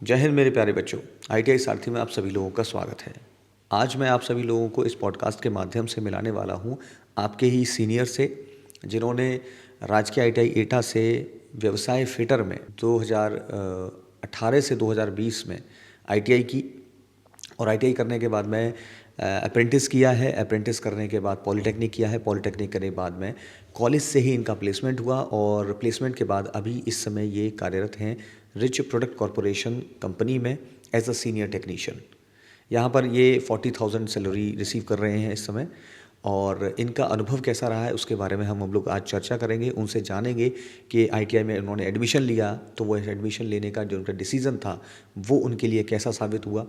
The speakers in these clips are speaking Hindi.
जय हिंद मेरे प्यारे बच्चों। आईटीआई सारथी में आप सभी लोगों का स्वागत है। आज मैं आप सभी लोगों को इस पॉडकास्ट के माध्यम से मिलाने वाला हूं आपके ही सीनियर से, जिन्होंने राजकीय आईटीआई एटा से व्यवसाय फिटर में 2018 से 2020 में आईटीआई की। और आईटीआई करने के बाद मैं अप्रेंटिस किया है। अप्रेंटिस करने के बाद पॉलिटेक्निक किया है। पॉलिटेक्निक करने के बाद में कॉलेज से ही इनका प्लेसमेंट हुआ और प्लेसमेंट के बाद अभी इस समय ये कार्यरत हैं रिच प्रोडक्ट कॉरपोरेशन कंपनी में एज अ सीनियर टेक्नीशियन। यहाँ पर ये 40,000 सैलरी रिसीव कर रहे हैं इस समय। और इनका अनुभव कैसा रहा है उसके बारे में हम लोग आज चर्चा करेंगे। उनसे जानेंगे कि आईटीआई में उन्होंने एडमिशन लिया तो वो एडमिशन लेने का जो उनका डिसीज़न था वो उनके लिए कैसा साबित हुआ।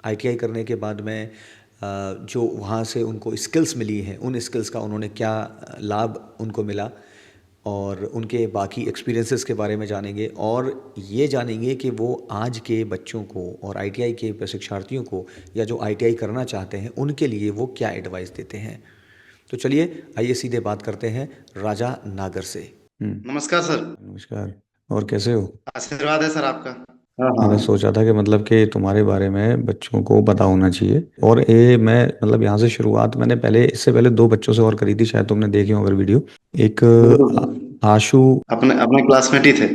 आईटीआई करने के बाद में जो वहाँ से उनको स्किल्स मिली हैं, उन स्किल्स का उन्होंने क्या लाभ उनको मिला, और उनके बाकी एक्सपीरियंसेस के बारे में जानेंगे। और ये जानेंगे कि वो आज के बच्चों को और आईटीआई के प्रशिक्षार्थियों को या जो आईटीआई करना चाहते हैं उनके लिए वो क्या एडवाइस देते हैं। तो चलिए आइए सीधे बात करते हैं राजा नागर से। नमस्कार सर। नमस्कार। और कैसे हो? आशीर्वाद है सर आपका। हाँ मैंने हाँ। सोचा था कि मतलब कि तुम्हारे बारे में बच्चों को पता होना चाहिए। और ये मैं मतलब यहाँ से शुरुआत मैंने पहले इससे पहले दो बच्चों से और करी थी, शायद तुमने देखी हो अगर वीडियो। एक बिल्कुल। आशु। अपने अपने क्लासमेट ही थे।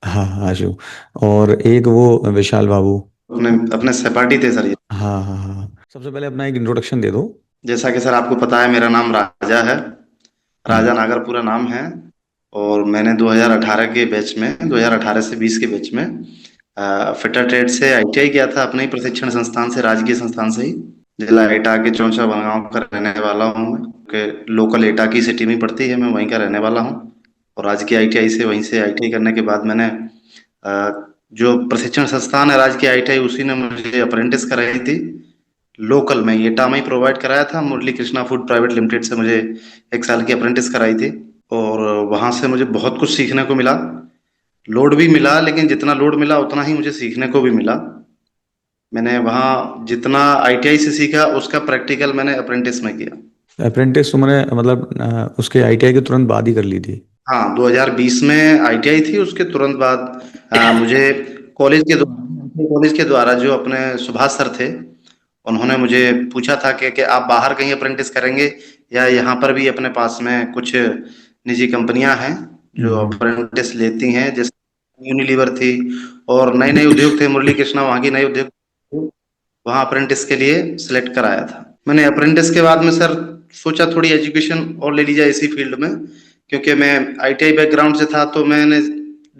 हाँ आशु। और एक वो विशाल बाबू। अपने अपने सहपाठी थे सर ये। हाँ हाँ हाँ। सबसे पहले अपना एक इंट्रोडक्शन दे दो। जैसा कि सर आपको पता है, मेरा नाम राजा है। हम्म। राजा नागर पूरा नाम है। और मैंने 2018 के बैच में, 2018 से 20 के बैच में फिटर ट्रेड से आईटीआई किया था, अपने ही प्रशिक्षण संस्थान से, राजकीय संस्थान से ही। जिला एटा के चौंचा बनगांव का रहने वाला हूँ मैं, कि लोकल एटा की सिटी में पड़ती है, मैं वहीं का रहने वाला हूँ। और राजकीय आईटीआई से, वहीं से आईटीआई करने के बाद मैंने जो प्रशिक्षण संस्थान है राजकीय आईटीआई, उसी ने मुझे अप्रेंटिस कराई थी। लोकल में एटा में ही प्रोवाइड कराया था, मुरली कृष्णा फूड प्राइवेट लिमिटेड से मुझे 1 साल की अप्रेंटिस कराई थी। और वहां से मुझे बहुत कुछ सीखने को मिला। लोड भी मिला, लेकिन जितना लोड मिला उतना ही मुझे सीखने को भी मिला। मैंने वहाँ जितना आईटीआई से सीखा उसका प्रैक्टिकल मैंने अप्रेंटिस में किया। अप्रेंटिस तुमने मतलब उसके आईटीआई के तुरंत बाद ही कर ली थी? हाँ, 2020 में आईटीआई थी, उसके तुरंत बाद मुझे कॉलेज के द्वारा जो अपने सुभाष सर थे, उन्होंने मुझे पूछा था कि आप बाहर कहीं अप्रेंटिस करेंगे या यहाँ पर भी अपने पास में कुछ निजी कंपनियां हैं जो हम्म। अप्रेंटिस लेती हैं, जैसे यूनिलीवर थी और नए नए उद्योग थे, मुरली कृष्णा वहाँ की नए उद्योग, वहाँ अप्रेंटिस के लिए सिलेक्ट कराया था। मैंने अप्रेंटिस के बाद में सर सोचा थोड़ी एजुकेशन और ले ली जाए इसी फील्ड में, क्योंकि मैं आईटीआई बैकग्राउंड से था, तो मैंने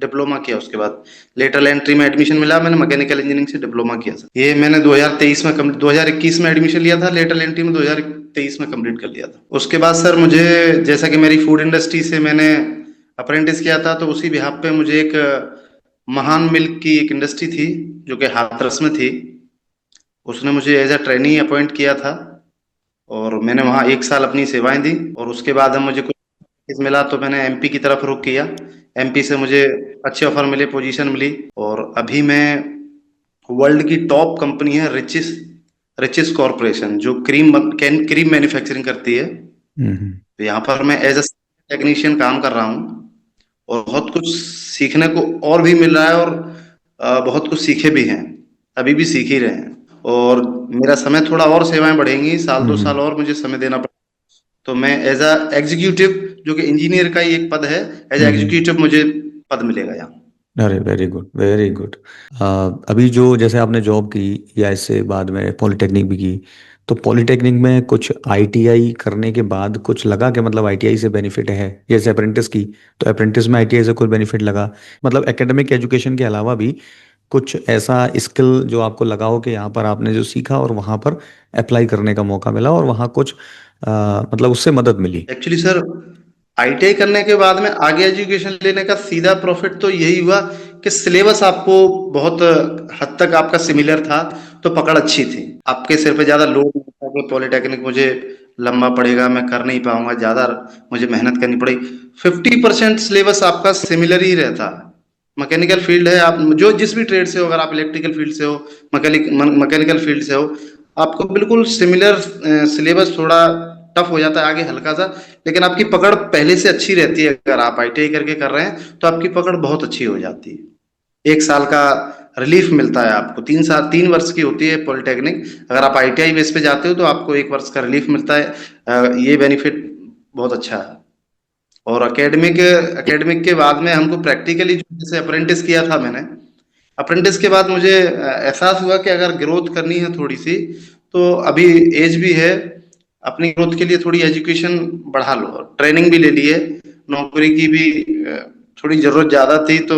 डिप्लोमा किया। उसके बाद लेटरल एंट्री में एडमिशन मिला, मैंने मैकेनिकल इंजीनियरिंग से डिप्लोमा किया सर। ये मैंने 2021 में एडमिशन लिया था, लेटरल एंट्री में 2023 में कंप्लीट कर लिया था। उसके बाद सर मुझे, जैसा कि मेरी फूड इंडस्ट्री से मैंने अप्रेंटिस किया था, तो उसी बिहाफ पे मुझे एक महान मिल्क की एक इंडस्ट्री थी जो कि हाथरस में थी, उसने मुझे एज अ ट्रेनी अपॉइंट किया था। और मैंने वहाँ 1 साल अपनी सेवाएं दी। और उसके बाद हम मुझे कुछ मिला तो मैंने एमपी की तरफ रुख किया। एमपी से मुझे अच्छे ऑफर मिले, पोजीशन मिली। और अभी मैं, वर्ल्ड की टॉप कंपनी है रिचिस रिचिस कॉरपोरेशन, जो क्रीम मैन्युफैक्चरिंग करती है, हम्म। तो यहाँ पर मैं एज अ टेक्नीशियन काम कर रहा हूँ। और बहुत कुछ सीखने को और भी मिल रहा है। और बहुत कुछ सीखे भी हैं, अभी भी सीख ही रहे हैं। और मेरा समय थोड़ा और सेवाएं बढ़ेंगी, साल दो हम्म। साल और मुझे समय देना पड़ेगा, तो मैं एज अ एग्जीक्यूटिव, जो कि इंजीनियर का ही एक पद है, एज हम्म। एग्जीक्यूटिव मुझे पद मिलेगा यहाँ। अरे वेरी गुड वेरी गुड। अभी जो जैसे आपने जॉब की या इससे बाद में पॉलिटेक्निक भी की, तो पॉलिटेक्निक में कुछ आईटीआई करने के बाद कुछ लगा कि मतलब आईटीआई से बेनिफिट है? जैसे अप्रेंटिस की तो अप्रेंटिस में आईटीआई से कुछ बेनिफिट लगा? मतलब एकेडमिक एजुकेशन के अलावा भी कुछ ऐसा स्किल जो आपको लगा हो कि यहाँ पर आपने जो सीखा और वहाँ पर अप्लाई करने का मौका मिला और वहाँ कुछ मतलब उससे मदद मिली? एक्चुअली सर, आईटीआई करने के बाद में आगे एजुकेशन लेने का सीधा प्रॉफिट तो यही हुआ कि सिलेबस आपको बहुत हद तक आपका सिमिलर था, तो पकड़ अच्छी थी। आपके सिर पे ज्यादा लोड नहीं था कि पॉलिटेक्निक मुझे लंबा पड़ेगा, मैं कर नहीं पाऊंगा, ज्यादा मुझे मेहनत करनी पड़ेगी। 50% सिलेबस आपका सिमिलर ही रहता। मैकेनिकल फील्ड है, आप जो जिस भी ट्रेड से हो, अगर आप इलेक्ट्रिकल फील्ड से हो, मैकेनिकल फील्ड से हो, आपको बिल्कुल सिमिलर सिलेबस, थोड़ा टफ हो जाता है आगे हल्का सा, लेकिन आपकी पकड़ पहले से अच्छी रहती है। अगर आप आईटीआई करके कर रहे हैं तो आपकी पकड़ बहुत अच्छी हो जाती है। 1 साल का रिलीफ मिलता है आपको। 3 वर्ष की होती है पॉलिटेक्निक। अगर आप आईटीआई बेस पे जाते हो तो आपको 1 वर्ष का रिलीफ मिलता है। ये बेनिफिट बहुत अच्छा है। और एकेडमिक एकेडमिक के बाद में हमको प्रैक्टिकली, जैसे अप्रेंटिस किया था मैंने, अप्रेंटिस के बाद मुझे एहसास हुआ कि अगर ग्रोथ करनी है थोड़ी सी, तो अभी एज भी है, अपनी ग्रोथ के लिए थोड़ी एजुकेशन बढ़ा लो। ट्रेनिंग भी ले ली है, नौकरी की भी थोड़ी जरूरत ज्यादा थी, तो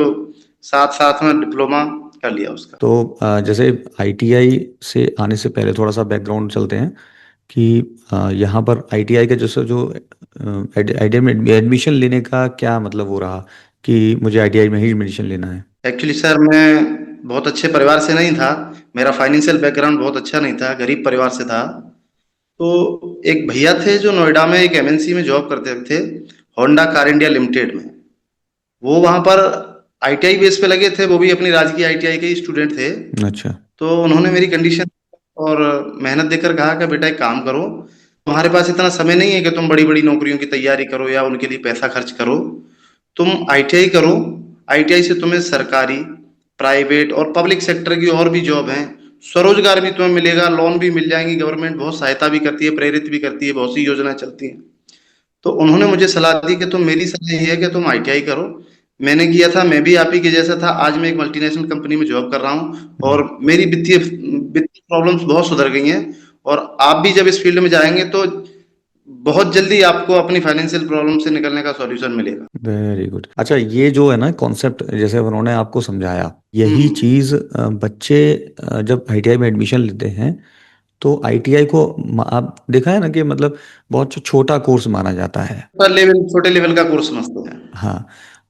साथ साथ में डिप्लोमा कर लिया उसका। तो जैसे आईटीआई से आने से पहले थोड़ा सा बैकग्राउंड चलते हैं कि यहाँ पर आईटीआई का जैसे जो आईटीआई में एडमिशन लेने का क्या मतलब हो रहा कि मुझे आईटीआई में ही एडमिशन लेना है। एक्चुअली सर, मैं बहुत अच्छे परिवार से नहीं था। मेरा फाइनेंशियल बैकग्राउंड बहुत अच्छा नहीं था, गरीब परिवार से था। तो एक भैया थे जो नोएडा में एक एमएनसी में जॉब करते थे, होंडा कार इंडिया लिमिटेड में। वो वहां पर आईटीआई बेस पे लगे थे, वो भी अपनी राजकीय आईटीआई के स्टूडेंट थे। अच्छा। तो उन्होंने मेरी कंडीशन और मेहनत देकर कहा कि बेटा एक काम करो, तुम्हारे पास इतना समय नहीं है कि तुम बड़ी बड़ी नौकरियों की तैयारी करो या उनके लिए पैसा खर्च करो। तुम आईटीआई करो। आईटीआई से तुम्हें सरकारी, प्राइवेट और पब्लिक सेक्टर की और भी जॉब हैं, स्वरोजगार भी तुम्हें मिलेगा, लोन भी मिल जाएंगी, गवर्नमेंट बहुत सहायता भी करती है, प्रेरित भी करती है, बहुत सी योजनाएं चलती हैं। तो उन्होंने मुझे सलाह दी कि तुम, मेरी सलाह ये है कि तुम आईटीआई करो। मैंने किया था, मैं भी आप ही के जैसा था। आज मैं एक मल्टीनेशनल कंपनी में जॉब कर रहा हूँ और मेरी वित्तीय वित्तीय प्रॉब्लम्स बहुत सुधर गई हैं। और आप भी जब इस फील्ड में जाएंगे तो बहुत जल्दी आपको अपनी फाइनेंशियल प्रॉब्लम से निकलने का सॉल्यूशन मिलेगा। Very good. अच्छा, ये जो है ना कॉन्सेप्ट जैसे उन्होंने आपको समझाया, यही हम्म। चीज़ बच्चे जब आईटीआई में एडमिशन लेते हैं तो आईटीआई को आप देखा है ना कि मतलब बहुत छोटा कोर्स माना जाता है। छोटे लेवल का कोर्स समझते हैं हाँ।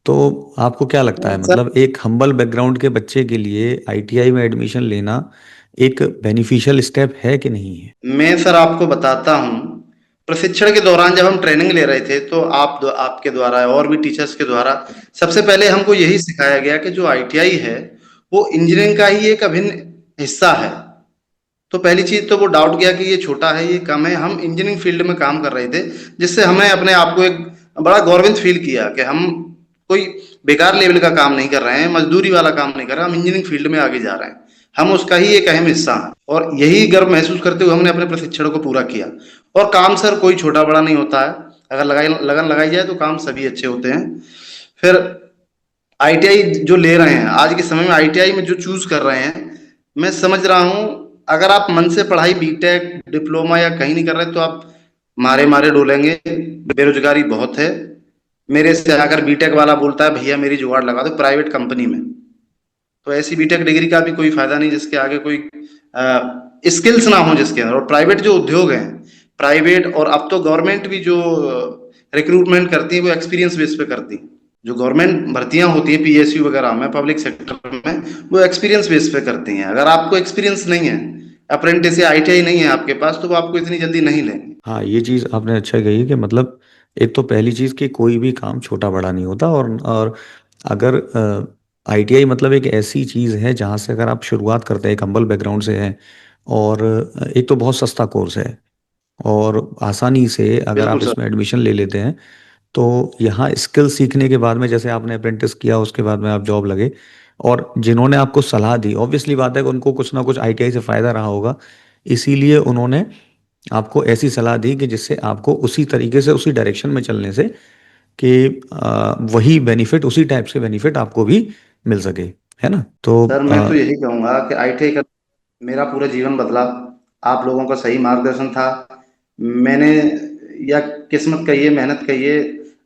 तो आपको क्या लगता है सर। मतलब एक हम्बल बैकग्राउंड के बच्चे के लिए आईटीआई में एडमिशन लेना एक बेनिफिशियल स्टेप है कि नहीं है। मैं सर आपको बताता हूँ, प्रशिक्षण के दौरान जब हम ट्रेनिंग ले रहे थे तो आपके द्वारा और भी टीचर्स के द्वारा सबसे पहले हमको यही सिखाया गया कि जो आईटीआई है वो इंजीनियरिंग का ही एक अभिन्न हिस्सा है। तो पहली चीज तो वो डाउट गया कि ये छोटा है, ये कम है। हम इंजीनियरिंग फील्ड में काम कर रहे थे, जिससे हमने अपने आप को एक बड़ा गौरवित फील किया कि हम कोई बेकार लेवल का काम नहीं कर रहे हैं, मजदूरी वाला काम नहीं कर रहे हैं, हम इंजीनियरिंग फील्ड में आगे जा रहे हैं, हम उसका ही एक अहम हिस्सा हैं। और यही गर्व महसूस करते हुए हमने अपने प्रशिक्षण को पूरा किया। और काम सर कोई छोटा बड़ा नहीं होता है, अगर लगन लगाई जाए तो काम सभी अच्छे होते हैं। फिर आईटीआई जो ले रहे हैं आज के समय में, आईटीआई में जो चूज कर रहे हैं, मैं समझ रहा हूं अगर आप मन से पढ़ाई बीटेक डिप्लोमा या कहीं नहीं कर रहे तो आप मारे मारे डोलेंगे। बेरोजगारी बहुत है। मेरे से आकर बीटेक वाला बोलता है भैया मेरी जुगाड़ लगा दो प्राइवेट कंपनी में। तो ऐसी बीटेक डिग्री का भी कोई फायदा नहीं जिसके आगे कोई स्किल्स ना हो जिसके अंदर। और प्राइवेट जो उद्योग हैं, प्राइवेट और अब तो गवर्नमेंट भी जो रिक्रूटमेंट करती है वो एक्सपीरियंस बेस पे करती है। जो गवर्नमेंट भर्तियां होती हैं पीएसयू वगैरह में, पब्लिक सेक्टर में, वो एक्सपीरियंस बेस पे करती हैं। अगर आपको एक्सपीरियंस नहीं है, अप्रेंटिस या आईटीआई नहीं है आपके पास, तो वो आपको इतनी जल्दी नहीं लेंगे। हाँ, ये चीज़ आपने अच्छा कही कि मतलब एक तो पहली चीज़ कि कोई भी काम छोटा बड़ा नहीं होता। और अगर आईटीआई मतलब एक ऐसी चीज़ है जहाँ से अगर आप शुरुआत करते हैं एक हम्बल बैकग्राउंड से हैं और एक तो बहुत सस्ता कोर्स है और आसानी से अगर बिल्कुल आप सर। इसमें एडमिशन ले लेते हैं तो यहाँ स्किल सीखने के बाद में जैसे आपने अप्रेंटिस किया उसके बाद में आप जॉब लगे और जिन्होंने आपको सलाह दी ऑब्वियसली बात है कि उनको कुछ ना कुछ आईटीआई से फ़ायदा रहा होगा, इसीलिए उन्होंने आपको ऐसी सलाह दी कि जिससे आपको उसी तरीके से उसी डायरेक्शन में चलने से कि वही बेनिफिट उसी टाइप से बेनिफिट आपको भी मिल सके, है ना। तो सर मैं तो यही कहूंगा कि आईटीआई का मेरा पूरा जीवन बदला। आप लोगों का सही मार्गदर्शन था। मैंने, या किस्मत कहिए, मेहनत कहिए,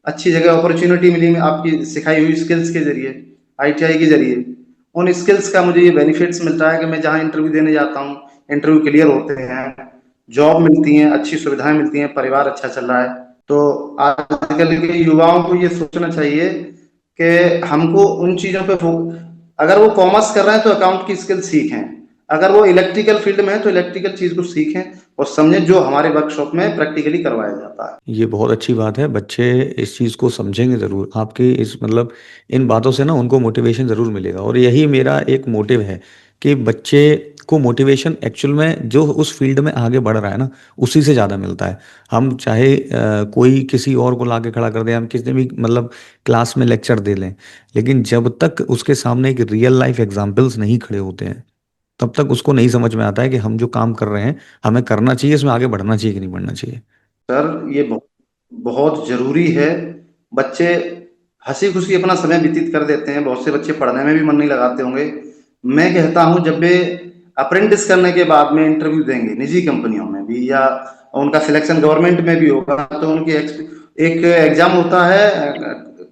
अच्छी जगह अपॉर्चुनिटी मिली में आपकी सिखाई हुई स्किल्स के जरिए, आईटीआई के जरिए। उन स्किल्स का मुझे ये बेनिफिट्स मिलता है कि मैं जहाँ इंटरव्यू देने जाता हूँ, इंटरव्यू क्लियर होते हैं, जॉब मिलती हैं, अच्छी सुविधाएं मिलती हैं, परिवार अच्छा चल रहा है। तो आजकल के युवाओं को ये सोचना चाहिए कि हमको उन चीजों पे अगर वो कॉमर्स कर रहे हैं तो अकाउंट की स्किल सीखें, अगर वो इलेक्ट्रिकल फील्ड में है तो इलेक्ट्रिकल चीज को सीखें और समझें जो हमारे वर्कशॉप में प्रैक्टिकली करवाया जाता है। ये बहुत अच्छी बात है, बच्चे इस चीज़ को समझेंगे ज़रूर आपकी इस मतलब इन बातों से ना उनको मोटिवेशन ज़रूर मिलेगा और यही मेरा एक मोटिव है कि बच्चे को मोटिवेशन एक्चुअल में जो उस फील्ड में आगे बढ़ रहा है ना, उसी से ज़्यादा मिलता है। हम चाहे कोई किसी और को लाके खड़ा कर दे, हम किसी भी मतलब क्लास में लेक्चर दे लें, लेकिन जब तक उसके सामने एक रियल लाइफ एग्जाम्पल्स नहीं खड़े होते हैं, तब तक उसको नहीं समझ में आता है कि हम जो काम कर रहे हैं हमें करना चाहिए, इसमें आगे बढ़ना चाहिए कि नहीं बढ़ना चाहिए। सर ये बहुत जरूरी है। बच्चे हंसी खुशी अपना समय व्यतीत कर देते हैं, बहुत से बच्चे पढ़ने में भी मन नहीं लगाते होंगे। मैं कहता हूं जब वे अप्रेंटिस करने के बाद में इंटरव्यू देंगे निजी कंपनियों में भी, या उनका सिलेक्शन गवर्नमेंट में भी होगा, तो उनकी एक एग्जाम होता है,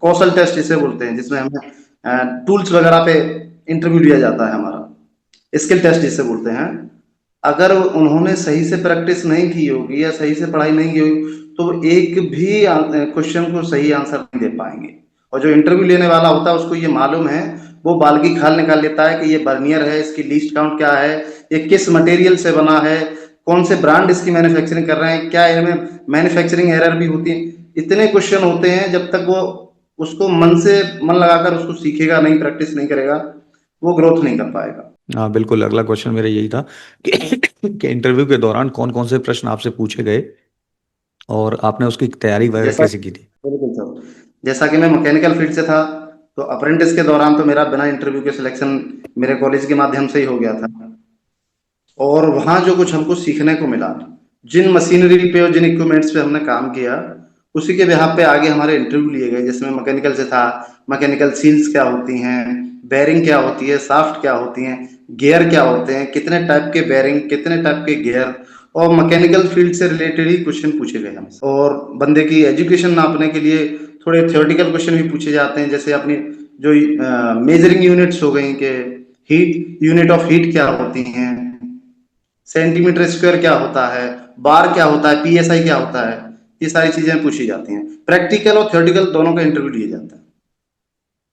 कौशल टेस्ट जिसे बोलते हैं, जिसमें हमें टूल्स वगैरह पे इंटरव्यू लिया जाता है हमारा, स्किल टेस्ट जिसे बोलते हैं। अगर उन्होंने सही से प्रैक्टिस नहीं की होगी या सही से पढ़ाई नहीं की होगी, तो वो एक भी क्वेश्चन को सही आंसर नहीं दे पाएंगे। और जो इंटरव्यू लेने वाला होता है उसको ये मालूम है, वो बाल की खाल निकाल लेता है कि ये बर्नियर है, इसकी लीस्ट काउंट क्या है, ये किस मटेरियल से बना है, कौन से ब्रांड इसकी मैन्युफैक्चरिंग कर रहे हैं, क्या इनमें मैन्युफैक्चरिंग एरर भी होती है। इतने क्वेश्चन होते हैं, जब तक वो उसको मन से मन लगाकर उसको सीखेगा नहीं, प्रैक्टिस नहीं करेगा, वो ग्रोथ नहीं कर पाएगा। हाँ बिल्कुल, अगला क्वेश्चन मेरा यही था कि इंटरव्यू के दौरान कौन कौन से प्रश्न आपसे पूछे गए और आपने उसकी तैयारी वगैरह जैसा कैसे की थी। बिल्कुल सर, जैसा कि मैं मैकेनिकल फील्ड से था, तो अप्रेंटिस के दौरान तो मेरा बिना इंटरव्यू के सिलेक्शन मेरे कॉलेज के माध्यम से ही हो गया था। और वहाँ जो कुछ हमको सीखने को मिला, जिन मशीनरी पे और जिन इक्विपमेंट्स पे हमने काम किया, उसी के बिहाफ पे आगे हमारे इंटरव्यू लिए गए। जिसमें मैकेनिकल से था, मैकेनिकल सील्स क्या होती हैं, बेरिंग क्या होती है, शाफ्ट क्या होती हैं, गियर क्या होते हैं, कितने टाइप के बेरिंग, कितने टाइप के गियर, और मैकेनिकल फील्ड से रिलेटेड ही क्वेश्चन पूछे गए हमसे। और बंदे की एजुकेशन नापने के लिए थोड़े थियोरेटिकल क्वेश्चन भी पूछे जाते हैं, जैसे अपनी जो मेजरिंग यूनिट्स हो गई, के हीट, यूनिट ऑफ हीट क्या होती हैं, सेंटीमीटर स्क्वायर क्या होता है, बार क्या होता है, पीएसआई क्या होता है, ये सारी चीजें पूछी जाती हैं। प्रैक्टिकल और थ्योरेटिकल दोनों का इंटरव्यू लिया जाता है।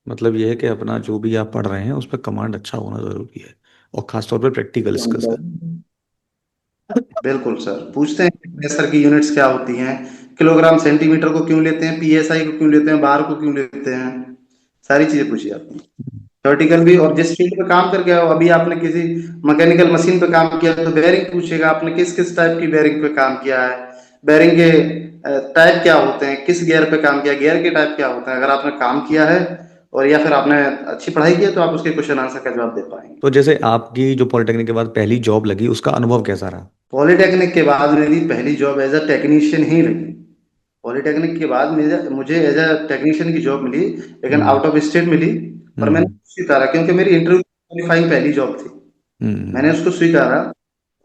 मतलब ये है कि अपना जो भी आप पढ़ रहे हैं उस पर कमांड अच्छा होना जरूरी है, और खासतौर पर प्रैक्टिकल स्किल्स का। बिल्कुल सर, पूछते हैं प्रेशर की यूनिट्स क्या होती हैं, किलोग्राम सेंटीमीटर को क्यों लेते हैं, पीएसआई को क्यों लेते हैं, बार को क्यों लेते हैं, सारी चीजें पूछी जाती हैं। थ्योरेटिकल भी, और जिस फील्ड पे काम करके आओ, अभी आपने किसी मैकेनिकल मशीन पे काम किया तो बेरिंग पूछेगा, आपने किस किस टाइप की बेरिंग पे काम किया है, बेरिंग के टाइप क्या होते हैं, किस गियर पे काम किया, गियर के टाइप क्या होते हैं। अगर आपने काम किया है और या फिर आपने अच्छी पढ़ाई की है, तो आप उसके क्वेश्चन आंसर का जवाब दे पाएंगे। तो जैसे आपकी जो पॉलिटेक्निक के बाद पहली जॉब लगी, उसका अनुभव कैसा रहा। पॉलिटेक्निक के बाद मेरी पहली जॉब एज अ टेक्नीशियन ही लगी। पॉलिटेक्निक के बाद मुझे एज अ टेक्नीशियन की जॉब मिली, लेकिन हम्म। आउट ऑफ स्टेट मिली। पर मैंने हम्म। स्वीकारा, क्योंकि मेरी इंटरव्यू क्वालिफाइंग पहली जॉब थी। मैंने हम्म। उसको स्वीकारा,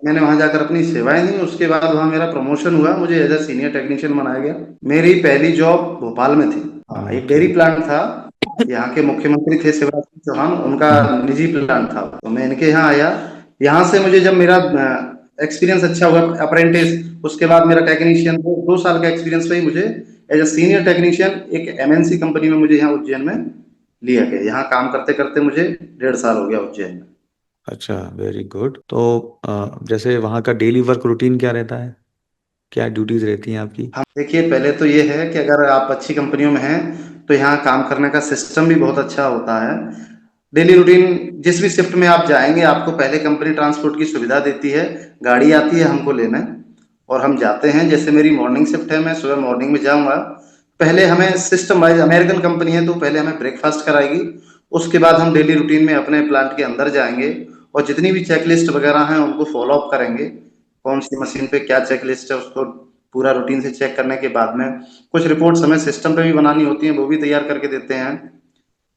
मैंने वहां जाकर अपनी सेवाएं दी। उसके बाद वहां मेरा प्रमोशन हुआ, मुझे एज अ सीनियर टेक्नीशियन बनाया गया। मेरी पहली जॉब भोपाल में थी। हाँ, एक ओके। डेयरी प्लांट था। यहाँ के मुख्यमंत्री थे शिवराज सिंह चौहान, उनका निजी प्लांट था, तो मैं इनके यहाँ आया। यहाँ से मुझे जब मेरा एक्सपीरियंस अच्छा हुआ, अप्रेंटिस, उसके बाद मेरा टेक्नीशियन, 2 साल का एक्सपीरियंस पे ही मुझे एज अ सीनियर टेक्नीशियन एक एमएनसी कंपनी में मुझे यहाँ उज्जैन में लिया गया। यहाँ काम करते करते मुझे 1.5 साल हो गया उज्जैन में। अच्छा, वेरी गुड। तो जैसे वहाँ का डेली वर्क रूटीन क्या रहता है, क्या ड्यूटीज रहती हैं आपकी। हाँ देखिए, पहले तो ये है कि अगर आप अच्छी कंपनियों में हैं, तो यहाँ काम करने का सिस्टम भी बहुत अच्छा होता है। डेली रूटीन, जिस भी शिफ्ट में आप जाएंगे, आपको पहले कंपनी ट्रांसपोर्ट की सुविधा देती है, गाड़ी आती है हमको लेने, और हम जाते हैं। जैसे मेरी मॉर्निंग शिफ्ट है, मैं सुबह मॉर्निंग में जाऊंगा। पहले हमें सिस्टम वाइज, अमेरिकन कंपनी है तो पहले हमें ब्रेकफास्ट कराएगी। उसके बाद हम डेली रूटीन में अपने प्लांट के अंदर जाएंगे, और जितनी भी चेकलिस्ट वगैरह हैं उनको फॉलो अप करेंगे। कौन सी मशीन पे क्या चेकलिस्ट है, उसको पूरा रूटीन से चेक करने के बाद में कुछ रिपोर्ट्स हमें सिस्टम पे भी बनानी होती हैं, वो भी तैयार करके देते हैं।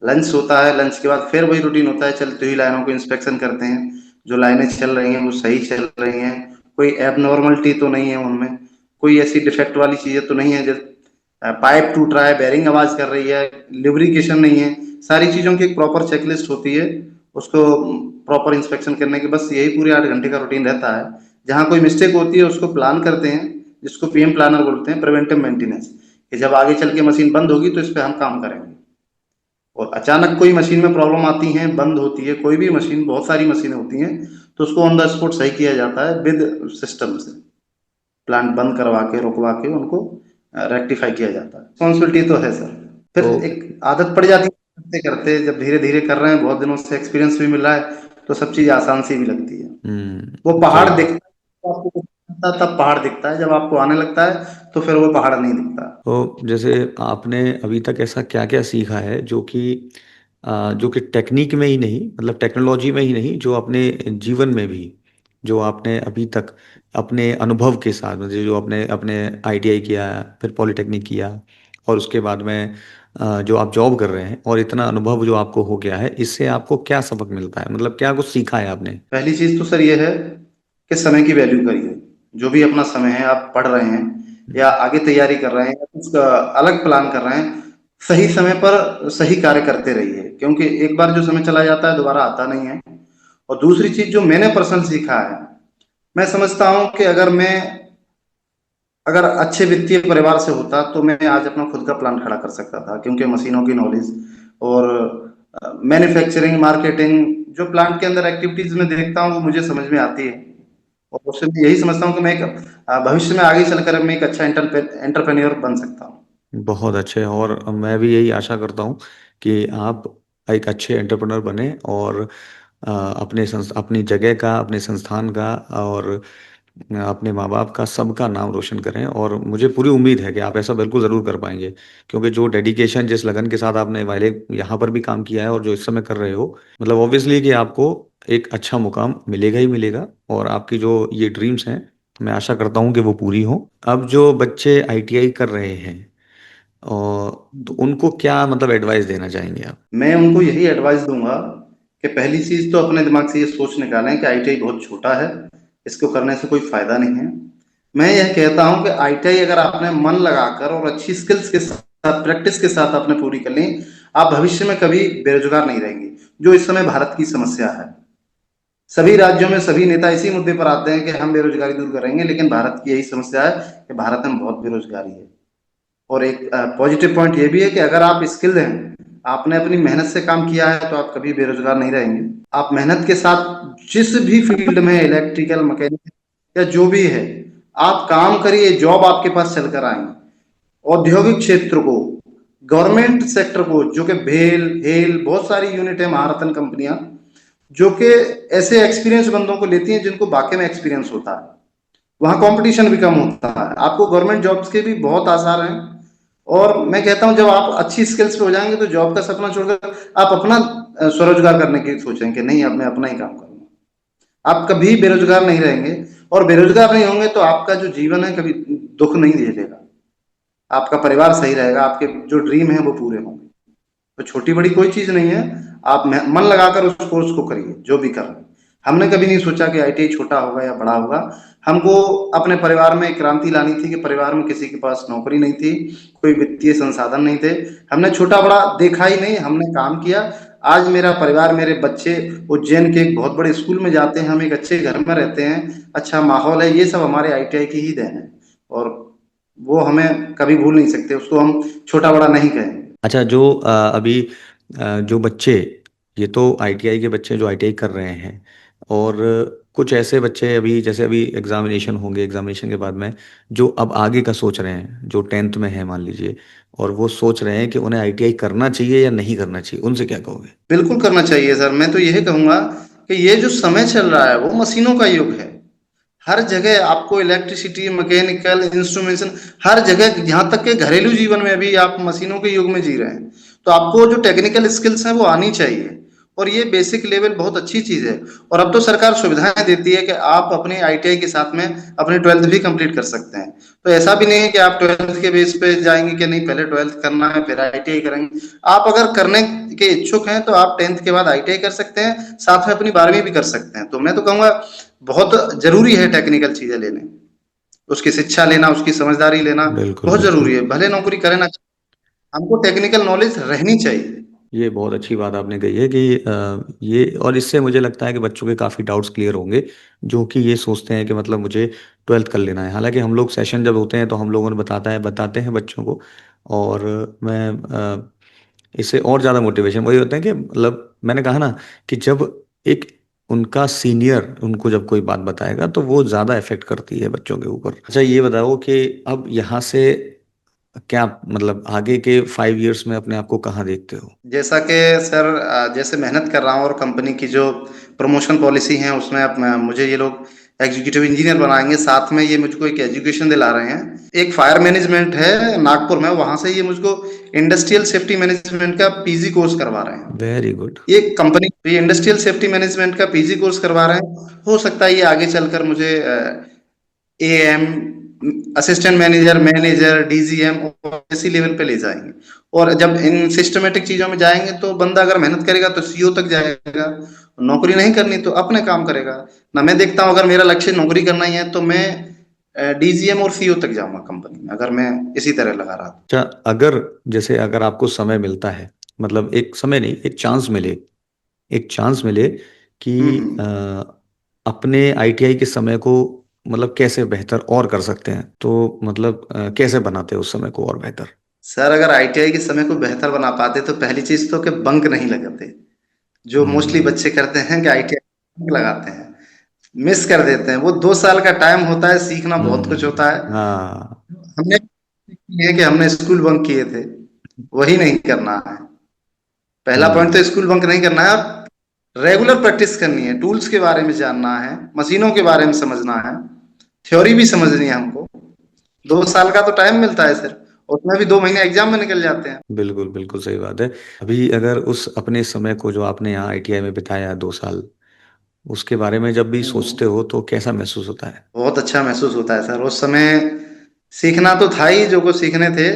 लंच होता है, लंच के बाद फिर वही रूटीन होता है, चलती हुई लाइनों को इंस्पेक्शन करते हैं। जो लाइनें चल रही हैं वो सही चल रही हैं, कोई एबनॉर्मलिटी तो नहीं है उनमें, कोई ऐसी डिफेक्ट वाली चीजें तो नहीं है, जैसे पाइप टूट रहा है, बेरिंग आवाज कर रही है, लिब्रिकेशन नहीं है। सारी चीजों की एक प्रॉपर चेकलिस्ट होती है, उसको प्रॉपर इंस्पेक्शन करने के, बस यही पूरे 8 घंटे का रूटीन रहता है। जहाँ कोई मिस्टेक होती है उसको प्लान करते हैं, जिसको पीएम प्लानर बोलते हैं, प्रिवेंटिव मेंटेनेंस, कि जब आगे चल के मशीन बंद होगी तो इस पे हम काम करेंगे। और अचानक कोई मशीन में प्रॉब्लम आती है, बंद होती है कोई भी मशीन, बहुत सारी मशीनें होती हैं, तो उसको ऑन द स्पॉट सही किया जाता है विद सिस्टम से। प्लांट बंद करवा के, रुकवा के उनको रेक्टिफाई किया जाता है। रिस्पॉन्सिबिलिटी तो है सर। फिर तो एक आदत पड़ जाती है करते करते, जब धीरे धीरे कर रहे हैं, बहुत दिनों से एक्सपीरियंस भी मिल रहा है, तो सब चीज आसान सी भी लगती है। वो सही पहाड़ बात। दिखता है तो आपको कुछ नहीं लगता, तब पहाड़ दिखता है, जब आपको आने लगता है तो फिर वो पहाड़ नहीं दिखता। तो जैसे आपने अभी तक ऐसा क्या क्या सीखा है जो कि टेक्निक में ही नहीं, मतलब टेक्नोलॉजी में ही नहीं, जो अपने जीवन में भी, जो आपने अभी तक अपने अनुभव के साथ, मतलब जो अपने अपने आईटीआई किया, फिर पॉलिटेक्निक किया, और उसके बाद में जो आप जॉब कर रहे हैं, और इतना अनुभव जो आपको हो गया है, इससे आपको क्या सबक मिलता है, मतलब क्या कुछ सीखा है आपने? पहली चीज तो सर ये है कि समय की वैल्यू करिए। जो भी अपना समय है, आप पढ़ रहे हैं या आगे तैयारी कर रहे हैं या कुछ अलग प्लान कर रहे हैं, सही समय पर सही कार्य करते रहिए, क्योंकि एक बार जो समय चला जाता है दोबारा आता नहीं है। और दूसरी चीज जो मैंने पर्सनल सीखा है, मैं समझता हूं कि अगर अच्छे वित्तीय परिवार से होता तो मैं आज अपना खुद का प्लांट खड़ा कर सकता था, क्योंकि मशीनों की नॉलेज और मैन्युफैक्चरिंग, मार्केटिंग, जो प्लांट के अंदर एक्टिविटीज में देखता हूँ वो मुझे समझ में आती है। और उससे मैं यही समझता हूँ कि मैं एक भविष्य में आगे चलकर मैं एक अच्छा एंटरप्रेन्योर बन सकता हूँ। बहुत अच्छे, और मैं भी यही आशा करता हूँ कि आप एक अच्छे एंटरप्रेन्योर बने, और अपनी जगह का, अपने संस्थान का, और अपने माँ बाप का, सबका नाम रोशन करें। और मुझे पूरी उम्मीद है कि आप ऐसा बिल्कुल ज़रूर कर पाएंगे, क्योंकि जो डेडिकेशन, जिस लगन के साथ आपने पहले यहाँ पर भी काम किया है और जो इस समय कर रहे हो, मतलब ऑब्वियसली कि आपको एक अच्छा मुकाम मिलेगा ही मिलेगा। और आपकी जो ये ड्रीम्स हैं, मैं आशा करता हूँ कि वो पूरी हों। अब जो बच्चे आईटीआई कर रहे हैं, और तो उनको क्या मतलब एडवाइस देना चाहेंगे आप? मैं उनको यही एडवाइस दूंगा कि पहली चीज तो अपने दिमाग से ये सोच निकालें कि आईटीआई बहुत छोटा है, इसको करने से कोई फायदा नहीं है। मैं यह कहता हूं कि आईटीआई अगर आपने मन लगाकर और अच्छी स्किल्स के साथ, प्रैक्टिस के साथ आपने पूरी कर ली, आप भविष्य में कभी बेरोजगार नहीं रहेंगे, जो इस समय भारत की समस्या है। सभी राज्यों में सभी नेता इसी मुद्दे पर आते हैं कि हम बेरोजगारी दूर करेंगे, लेकिन भारत की यही समस्या है कि भारत में बहुत बेरोजगारी है। और एक पॉजिटिव पॉइंट ये भी है कि अगर आप स्किल्ड हैं, आपने अपनी मेहनत से काम किया है, तो आप कभी बेरोजगार नहीं रहेंगे। आप मेहनत के साथ जिस भी फील्ड में, इलेक्ट्रिकल, मैकेनिकल या जो भी है, आप काम करिए, जॉब आपके पास चलकर आएंगे। औद्योगिक क्षेत्र को, गवर्नमेंट सेक्टर को, जो कि भेल हेल बहुत सारी यूनिट है, महारत्न कंपनियां, जो कि ऐसे एक्सपीरियंस बंदों को लेती हैं जिनको वाकई में एक्सपीरियंस होता है, वहां कंपटीशन भी कम होता है, आपको गवर्नमेंट जॉब्स के भी बहुत आसार हैं। और मैं कहता हूं जब आप अच्छी स्किल्स पे हो जाएंगे तो जॉब का सपना छोड़कर आप अपना स्वरोजगार करने की सोचेंगे कि नहीं, अब मैं अपना ही काम करूंगा। आप कभी बेरोजगार नहीं रहेंगे, और बेरोजगार नहीं होंगे तो आपका जो जीवन है कभी दुख नहीं झेलेगा, आपका परिवार सही रहेगा, आपके जो ड्रीम है वो पूरे होंगे। तो छोटी बड़ी कोई चीज नहीं है, आप मन लगाकर उस कोर्स को करिए जो भी कर रहे हैं। हमने कभी नहीं सोचा कि आईटीआई छोटा होगा या बड़ा होगा। हमको अपने परिवार में एक क्रांति लानी थी कि परिवार में किसी के पास नौकरी नहीं थी, कोई वित्तीय संसाधन नहीं थे। हमने छोटा बड़ा देखा ही नहीं, हमने काम किया। आज मेरा परिवार, मेरे बच्चे उज्जैन के एक बहुत बड़े स्कूल में जाते हैं, हम एक अच्छे घर में रहते हैं, अच्छा माहौल है, ये सब हमारे आईटीआई की ही देन है। और वो हमें कभी भूल नहीं सकते, उसको हम छोटा बड़ा नहीं कहेंगे। अच्छा, जो अभी जो बच्चे, ये तो आईटीआई के बच्चे जो आईटीआई कर रहे हैं, और कुछ ऐसे बच्चे अभी, जैसे अभी एग्जामिनेशन होंगे, एग्जामिनेशन के बाद में जो अब आगे का सोच रहे हैं, जो टेंथ में है मान लीजिए, और वो सोच रहे हैं कि उन्हें आईटीआई करना चाहिए या नहीं करना चाहिए, उनसे क्या कहोगे? बिल्कुल करना चाहिए सर। मैं तो यही कहूंगा कि ये जो समय चल रहा है वो मशीनों का युग है। हर जगह आपको इलेक्ट्रिसिटी, मैकेनिकल, इंस्ट्रूमेंटेशन, हर जगह, यहाँ तक के घरेलू जीवन में भी आप मशीनों के युग में जी रहे हैं। तो आपको जो टेक्निकल स्किल्स हैं वो आनी चाहिए, और ये बेसिक लेवल बहुत अच्छी चीज है। और अब तो सरकार सुविधाएं देती है कि आप अपने आईटीआई के साथ में अपनी ट्वेल्थ भी कंप्लीट कर सकते हैं। तो ऐसा भी नहीं है कि आप ट्वेल्थ के बेस पे जाएंगे कि नहीं पहले ट्वेल्थ करना है फिर आईटीआई करेंगे। आप अगर करने के इच्छुक हैं तो आप टेंथ के बाद आईटीआई कर सकते हैं, साथ में अपनी 12वीं भी कर सकते हैं। तो मैं तो कहूंगा बहुत जरूरी है टेक्निकल चीजें लेने, उसकी शिक्षा लेना, उसकी समझदारी लेना बिल्कुल बहुत बिल्कुल। जरूरी है। भले नौकरी करें ना, हमको टेक्निकल नॉलेज रहनी चाहिए। ये बहुत अच्छी बात आपने कही है कि ये, और इससे मुझे लगता है कि बच्चों के काफ़ी डाउट्स क्लियर होंगे, जो कि ये सोचते हैं कि मतलब मुझे ट्वेल्थ कर लेना है। हालांकि हम लोग सेशन जब होते हैं तो हम लोगों ने बताते हैं बच्चों को, और मैं इससे और ज़्यादा मोटिवेशन वही होता है कि, मतलब मैंने कहा ना, कि जब एक उनका सीनियर उनको जब कोई बात बताएगा तो वो ज़्यादा इफेक्ट करती है बच्चों के ऊपर। अच्छा, ये बताओ कि अब यहाँ से क्या मतलब आगे के 5 इयर्स में अपने आप को कहाँ देखते हो? जैसा कि सर जैसे मेहनत कर रहा हूँ और कंपनी की जो प्रमोशन पॉलिसी है उसमें अब मुझे ये लोग एग्जीक्यूटिव इंजीनियर बनाएंगे, साथ में ये मुझको एक एजुकेशन दिला रहे हैं। एक फायर मैनेजमेंट है नागपुर में, वहां से ये मुझको इंडस्ट्रियल सेफ्टी मैनेजमेंट का पीजी कोर्स करवा रहे हैं। Very good. ये कंपनी ये इंडस्ट्रियल सेफ्टी मैनेजमेंट का पीजी कोर्स करवा रहे हैं। हो सकता है ये आगे चलकर मुझे am, assistant manager, manager, DGM ऐसी लेवल पे ले जाएंगे। और जब इन सिस्टमेटिक चीजों में जाएंगे तो बंदा अगर मेहनत करेगा तो सीईओ तक जाएगा। नौकरी नहीं करनी तो अपने काम करेगा ना। मैं देखता हूँ अगर मेरा लक्ष्य नौकरी करना ही है तो मैं डीजीएम और सीईओ तक जाऊंगा कंपनी में, अगर मैं इसी तरह लगा रहा था। अच्छा, अगर जैसे अगर आपको समय मिलता है, मतलब एक समय नहीं, एक चांस मिले, एक चांस मिले कि हम्म। अपने आईटीआई के समय को मतलब कैसे बेहतर और कर सकते हैं, तो मतलब कैसे बनाते हैं उस समय को और बेहतर? सर अगर आईटीआई के समय को बेहतर बना पाते तो पहली चीज तो कि बंक नहीं लगाते, जो मोस्टली हम्म। बच्चे करते हैं कि आईटीआई बंक लगाते हैं, मिस कर देते हैं। वो 2 साल का टाइम होता है, सीखना बहुत कुछ होता है। हाँ। हमने ये कि हमने स्कूल बंक किए थे, वही नहीं करना है। पहला पॉइंट हम्म। तो स्कूल बंक नहीं करना है, रेगुलर प्रैक्टिस करनी है, टूल्स के बारे में जानना है, मशीनों के बारे में समझना है, थ्योरी भी समझनी है हमको। 2 साल का तो टाइम मिलता है सर, उसमें भी 2 महीने एग्जाम में निकल जाते हैं। बिल्कुल बिल्कुल सही बात है। अभी अगर उस अपने समय को जो आपने यहाँ आईटीआई में बिताया 2 साल, उसके बारे में जब भी सोचते हो तो कैसा महसूस होता है? बहुत अच्छा महसूस होता है सर। उस समय सीखना तो था ही जो कुछ सीखने थे,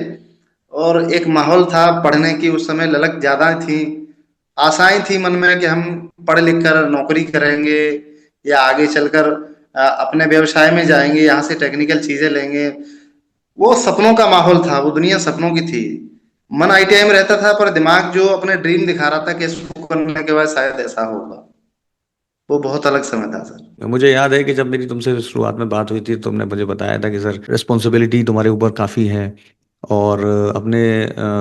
और एक माहौल था पढ़ने की। उस समय ललक ज्यादा थी, आशाएं थी मन में कि हम पढ़ लिख कर नौकरी करेंगे या आगे चलकर अपने व्यवसाय में जाएंगे, यहाँ से टेक्निकल चीजें लेंगे। वो सपनों का माहौल था, वो दुनिया सपनों की थी। मन आईटीआई में रहता था पर दिमाग जो अपने ड्रीम दिखा रहा था कि इसको करने के बाद शायद ऐसा होगा। वो बहुत अलग समय था सर। मुझे याद है कि जब मेरी तुमसे शुरुआत में बात हुई थी, तुमने मुझे बताया था कि सर रिस्पॉन्सिबिलिटी तुम्हारे ऊपर काफ़ी है, और अपने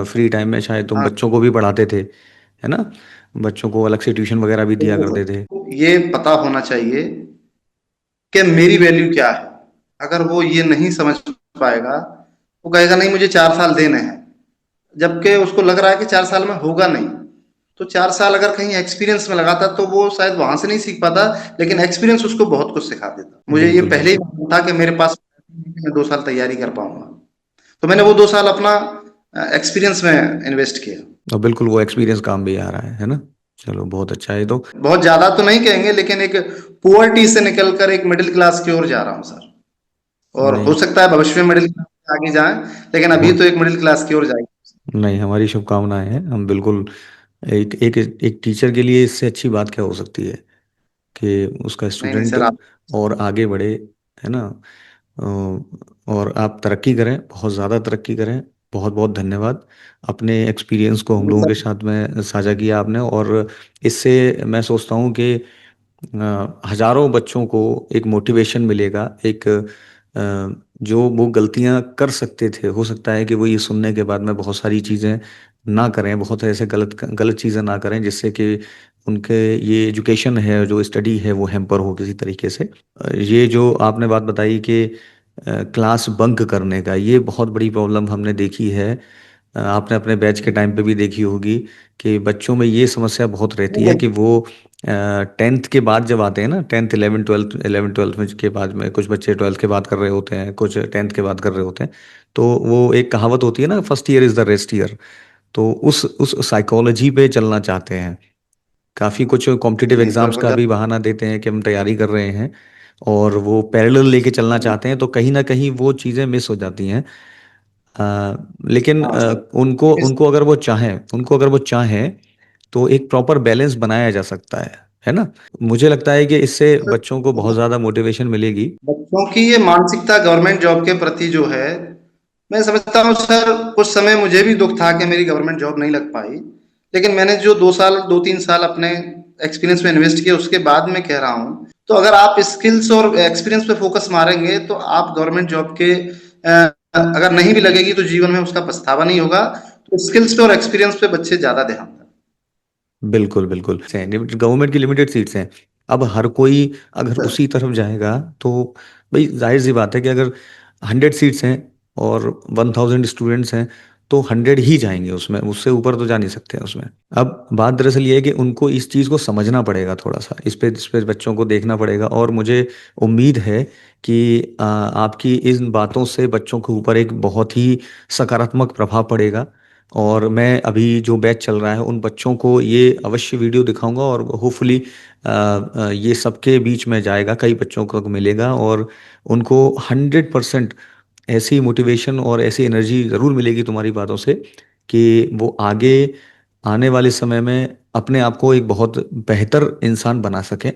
फ्री टाइम में शायद तुम हाँ, बच्चों को भी पढ़ाते थे, है ना? बच्चों को अलग से ट्यूशन वगैरह भी दिया करते थे। ये पता होना चाहिए कि मेरी वैल्यू क्या है। अगर वो ये नहीं समझ पाएगा, वो कहेगा नहीं मुझे 4 साल देने हैं, जबकि उसको लग रहा है कि 4 साल में होगा नहीं। तो 4 साल अगर कहीं एक्सपीरियंस में लगाता तो वो शायद वहां से नहीं सीख पाता, लेकिन एक्सपीरियंस उसको बहुत कुछ सिखा देता। मुझे ये बिल्कुल पहले ही बिल्कुल। मालूम था कि मेरे पास मैं 2 साल तैयारी कर पाऊंगा, तो मैंने वो 2 साल अपना एक्सपीरियंस में इन्वेस्ट किया। और बिल्कुल वो एक्सपीरियंस काम भी आ रहा है ना? चलो बहुत अच्छा है। तो बहुत ज्यादा तो नहीं कहेंगे, लेकिन एक पुअर्टी से निकलकर एक मिडिल क्लास की ओर जा रहा हूँ सर। और हो नहीं, सकता है भविष्य में मिडिल क्लास में आगे जाए, लेकिन अभी बहुत तो एक मिडिल क्लास की ओर जाएगी। नहीं, हमारी शुभकामनाएं हैं। हम बिल्कुल एक एक एक टीचर के लिए इससे अच्छी बात क्या हो सकती है कि उसका नहीं नहीं स्टूडेंट सर, आप और आगे बढ़े, है ना? और आप तरक्की करें, बहुत ज़्यादा तरक्की करें। बहुत बहुत धन्यवाद। अपने एक्सपीरियंस को हम लोगों के साथ में साझा किया आपने, और इससे मैं सोचता हूँ कि हजारों बच्चों को एक मोटिवेशन मिलेगा, एक जो वो गलतियां कर सकते थे, हो सकता है कि वो ये सुनने के बाद में बहुत सारी चीज़ें ना करें, बहुत ऐसे गलत गलत चीज़ें ना करें जिससे कि उनके ये एजुकेशन है, जो स्टडी है, वो हैम्पर हो किसी तरीके से। ये जो आपने बात बताई कि क्लास बंक करने का, ये बहुत बड़ी प्रॉब्लम हमने देखी है। आपने अपने बैच के टाइम पे भी देखी होगी कि बच्चों में ये समस्या बहुत रहती है कि वो 10th के बाद जब आते हैं ना, 10th 11th 12th में के बाद में, कुछ बच्चे 12th के बाद कर रहे होते हैं, कुछ 10th के बाद कर रहे होते हैं। तो वो एक कहावत होती है ना, first year is the rest year. तो उस साइकोलॉजी पे चलना चाहते हैं। काफ़ी कुछ कॉम्पिटिटिव नहीं सर, एग्जाम्स का भी बहाना देते हैं कि हम तैयारी कर रहे हैं, और वो पैरेलल लेके चलना चाहते हैं, तो कहीं ना कहीं वो चीज़ें मिस हो जाती हैं। लेकिन हाँ सर। उनको अगर वो चाहें तो एक प्रॉपर बैलेंस बनाया जा सकता है ना? मुझे लगता है कि इससे बच्चों को बहुत ज़्यादा मोटिवेशन मिलेगी। बच्चों की ये मानसिकता गवर्नमेंट जॉब के प्रति जो है, मैं समझता हूँ सर, कुछ समय मुझे भी दुख था कि मेरी गवर्नमेंट जॉब नहीं लग पाई। लेकिन मैंने जो 2 साल 2-3 साल अपने एक्सपीरियंस में इन्वेस्ट किए, उसके बाद मैं कह रहा हूँ तो अगर आप स्किल्स और एक्सपीरियंस पे फोकस मारेंगे तो आप गवर्नमेंट जॉब के अगर नहीं भी लगेगी तो जीवन में उसका पछतावा नहीं होगा। तो स्किल्स पे और एक्सपीरियंस पे बच्चे ज्यादा ध्यान दें। बिल्कुल बिल्कुल गवर्नमेंट की लिमिटेड सीट्स हैं। अब हर कोई अगर सर। उसी तरफ जाएगा तो भाई जाहिर सी बात है कि अगर 100 सीट्स हैं, और 1000 स्टूडेंट्स हैं तो 100 ही जाएंगे उसमें, उससे ऊपर तो जा नहीं सकते हैं उसमें। अब बात दरअसल ये है कि उनको इस चीज़ को समझना पड़ेगा, थोड़ा सा इस पे बच्चों को देखना पड़ेगा। और मुझे उम्मीद है कि आपकी इन बातों से बच्चों के ऊपर एक बहुत ही सकारात्मक प्रभाव पड़ेगा। और मैं अभी जो बैच चल रहा है उन बच्चों को ये अवश्य वीडियो दिखाऊंगा, और होपफुली ये सबके बीच में जाएगा, कई बच्चों को मिलेगा, और उनको 100% ऐसी मोटिवेशन और ऐसी एनर्जी ज़रूर मिलेगी तुम्हारी बातों से कि वो आगे आने वाले समय में अपने आप को एक बहुत बेहतर इंसान बना सकें।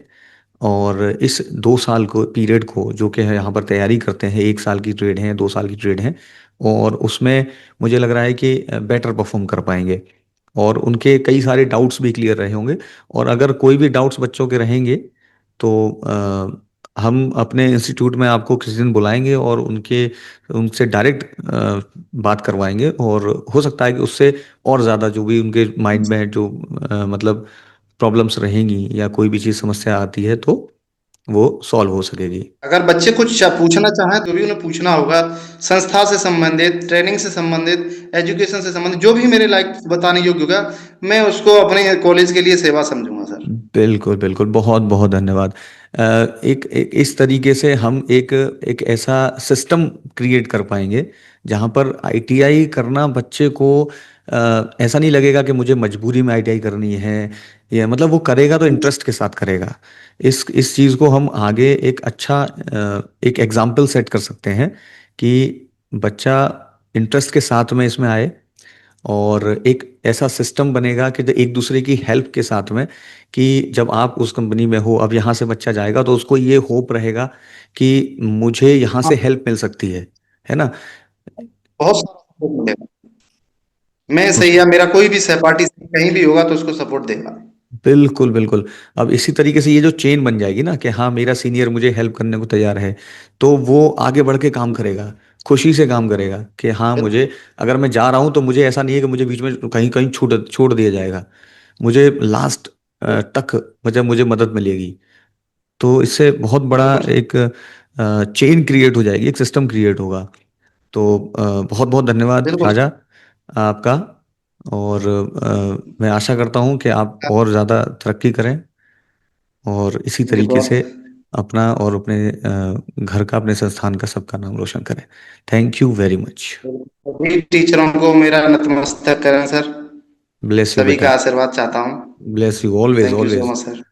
और इस 2 साल को पीरियड को जो कि है यहाँ पर तैयारी करते हैं, 1 साल की ट्रेड है, 2 साल की ट्रेड है, और उसमें मुझे लग रहा है कि बेटर परफॉर्म कर पाएंगे, और उनके कई सारे डाउट्स भी क्लियर रहे होंगे। और अगर कोई भी डाउट्स बच्चों के रहेंगे तो हम अपने इंस्टीट्यूट में आपको किसी दिन बुलाएंगे और उनसे डायरेक्ट बात करवाएंगे, और हो सकता है कि उससे और ज़्यादा जो भी उनके माइंड में जो मतलब प्रॉब्लम्स रहेंगी या कोई भी चीज़ समस्या आती है तो वो सॉल्व हो सकेगी। अगर बच्चे कुछ पूछना चाहें तो भी उन्हें पूछना होगा, संस्था से संबंधित, ट्रेनिंग से संबंधित, एजुकेशन से संबंधित, जो भी मेरे लायक बताने योग्य होगा, मैं उसको अपने कॉलेज के लिए सेवा समझूंगा सर। बिल्कुल बिल्कुल, बहुत बहुत धन्यवाद। एक इस तरीके से हम एक एक ऐसा सिस्टम क्रिएट कर पाएंगे जहाँ पर आईटीआई करना बच्चे को ऐसा नहीं लगेगा कि मुझे मजबूरी में आईटीआई करनी है, या मतलब वो करेगा तो इंटरेस्ट के साथ करेगा। इस चीज़ को हम आगे एक अच्छा एक एग्जाम्पल सेट कर सकते हैं कि बच्चा इंटरेस्ट के साथ में इसमें आए, और एक ऐसा सिस्टम बनेगा कि जो एक दूसरे की हेल्प के साथ में, कि जब आप उस कंपनी में हो, अब यहाँ से बच्चा जाएगा तो उसको ये होप रहेगा कि मुझे यहाँ हाँ, से हेल्प मिल सकती है ना। बहुत सारा सपोर्ट मिलेगा। मैं उस सही या मेरा कोई भी सहपाठी कहीं भी होगा तो उसको सपोर्ट देगा। बिल्कुल बिल्कुल। अब इसी तरीके से ये जो चेन बन जाएगी ना कि हाँ मेरा सीनियर मुझे हेल्प करने को तैयार है, तो वो आगे बढ़ के काम करेगा, खुशी से काम करेगा कि हाँ मुझे, अगर मैं जा रहा हूँ तो मुझे ऐसा नहीं है कि मुझे बीच में कहीं कहीं छोड़ छोड़ दिया जाएगा, मुझे लास्ट तक मतलब मुझे मदद मिलेगी। तो इससे बहुत बड़ा बिल्कुल एक चेन क्रिएट हो जाएगी, एक सिस्टम क्रिएट होगा। तो बहुत बहुत धन्यवाद बिल्कुल राजा आपका। और मैं आशा करता हूँ कि आप और ज़्यादा तरक्की करें, और इसी जी तरीके से बहुत। अपना और अपने घर का, अपने संस्थान का, सबका नाम रोशन करें। Thank you very much. सभी टीचरों को मेरा नतमस्तक करें सर। ब्लेस यू सभी बेटा। का आशीर्वाद चाहता हूँ। Bless you always thank you so always. Much sir.